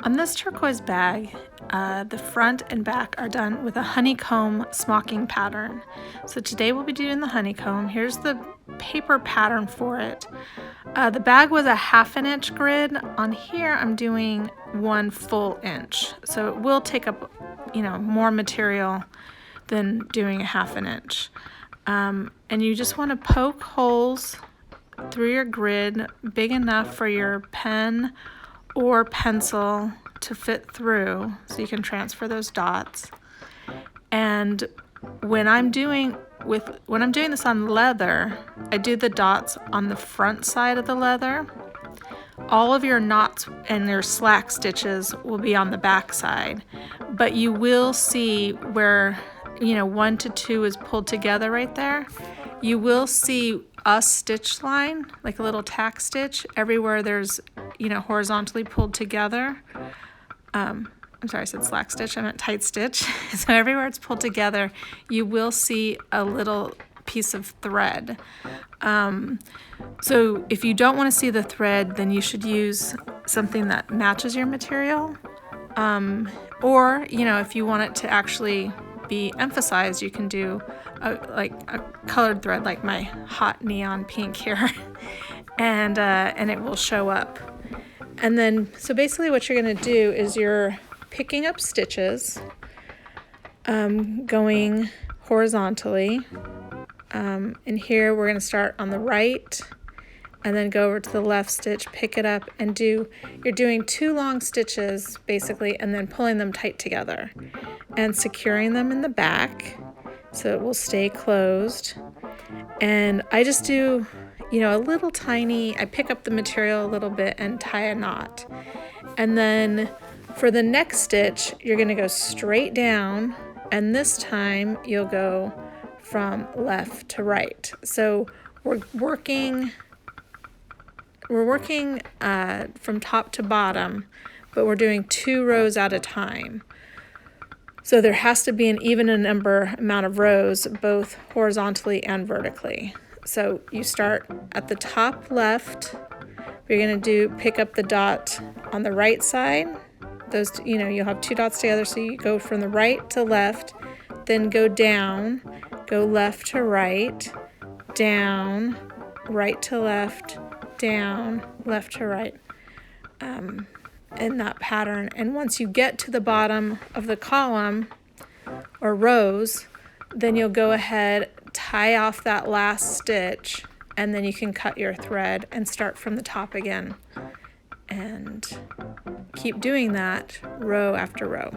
On this turquoise bag, the front and back are done with a honeycomb smocking pattern. So today we'll be doing the honeycomb. Here's the paper pattern for it. The bag was a 1/2 inch grid. On here I'm doing 1 full inch. So it will take up, more material than doing a 1/2 inch. And you just want to poke holes through your grid big enough for your pen or pencil to fit through so you can transfer those dots. And when I'm doing this on leather, I do the dots on the front side of the leather. All of your knots and your slack stitches will be on the back side, but you will see where 1 to 2 is pulled together right there. You will see a stitch line, like a little tack stitch, everywhere there's horizontally pulled together. I'm sorry, I said slack stitch, I meant tight stitch. So everywhere it's pulled together, you will see a little piece of thread. So if you don't want to see the thread, then you should use something that matches your material. Or, if you want it to actually be emphasized, you can do a colored thread like my hot neon pink here, and it will show up. And then, so basically what you're going to do is you're picking up stitches, going horizontally. And here we're going to start on the right and then go over to the left stitch, pick it up, and you're doing 2 long stitches basically, and then pulling them tight together and securing them in the back so it will stay closed. And I just do a little tiny, I pick up the material a little bit and tie a knot. And then for the next stitch, you're going to go straight down, and this time you'll go from left to right. So we're working from top to bottom, but we're doing 2 rows at a time. So there has to be an even amount of rows, both horizontally and vertically. So you start at the top left. You're going to pick up the dot on the right side. Those, you'll have 2 dots together, so you go from the right to left, then go down, go left to right, down, right to left, down, left to right, in that pattern. And once you get to the bottom of the column or rows, then you'll go ahead, tie off that last stitch, and then you can cut your thread and start from the top again. And keep doing that row after row.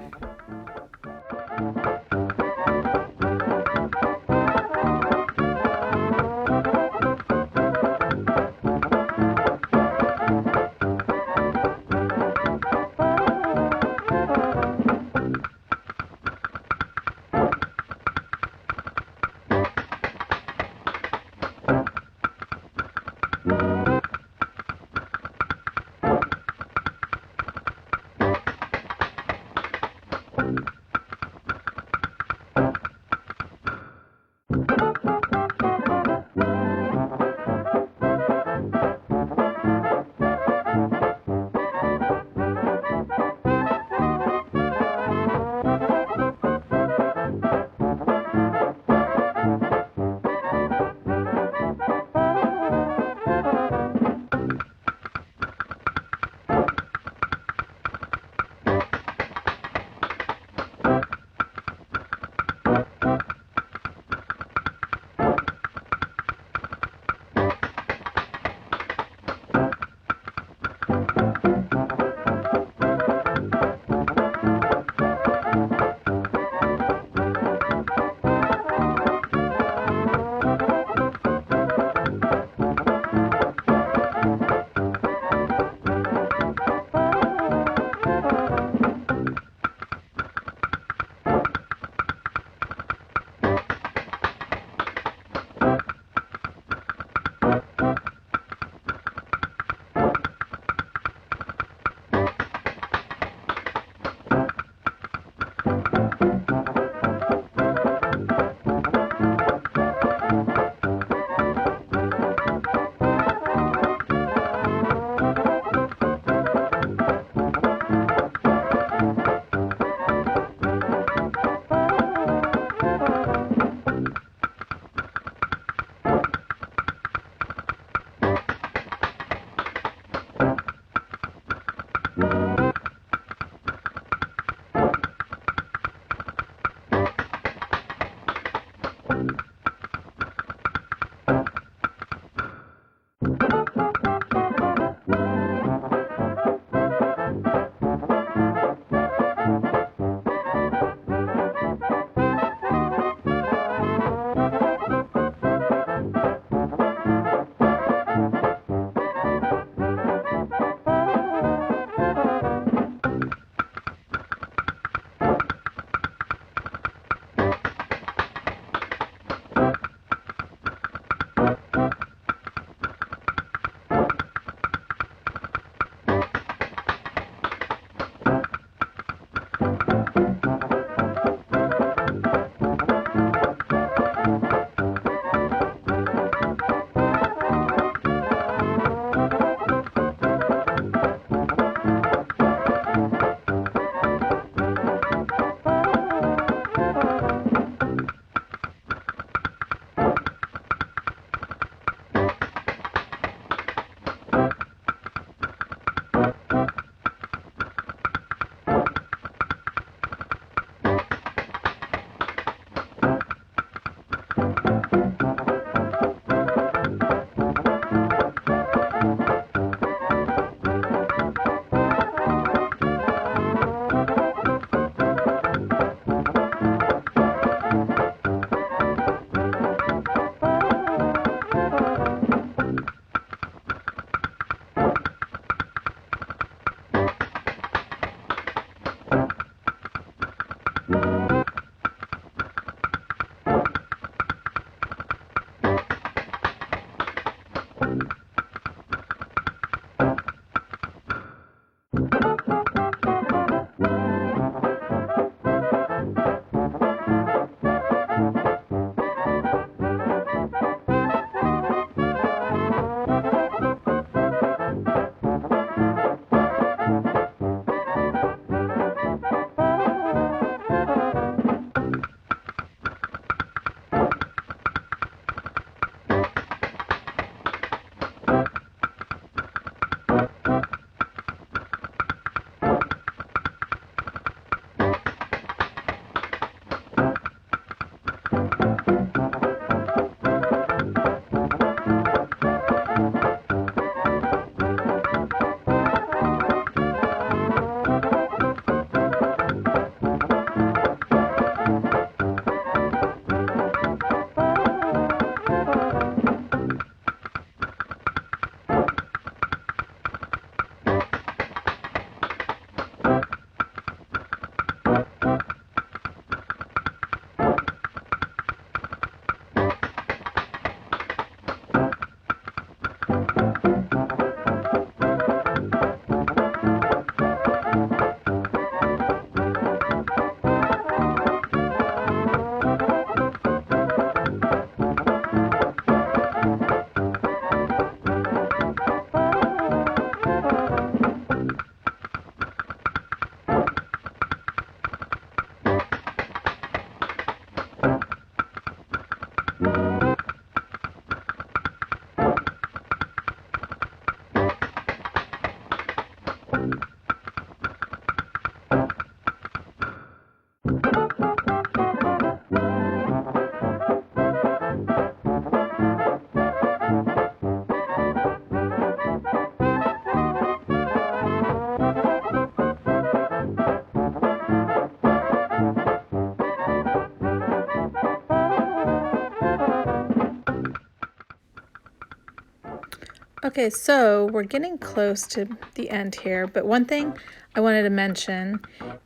Okay, so we're getting close to the end here, but one thing I wanted to mention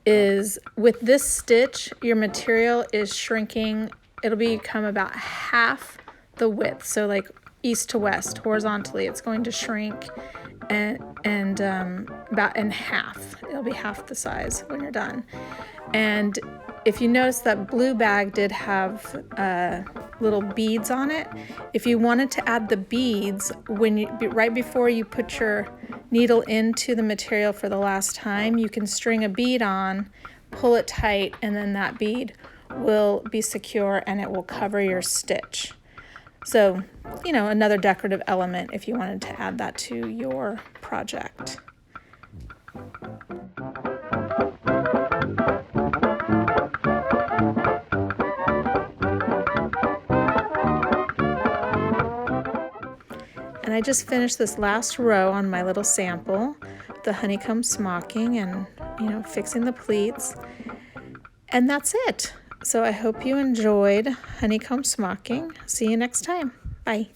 is with this stitch, your material is shrinking. It'll become about half the width, so like east to west, horizontally, it's going to shrink and about in half. It'll be half the size when you're done. And if you notice that blue bag did have little beads on it, if you wanted to add the beads right before you put your needle into the material for the last time, you can string a bead on, pull it tight, and then that bead will be secure and it will cover your stitch. So, you know, another decorative element if you wanted to add that to your project. And I just finished this last row on my little sample, the Honeycomb Smocking, and, you know, fixing the pleats. And that's it. So I hope you enjoyed Honeycomb Smocking. See you next time. Bye.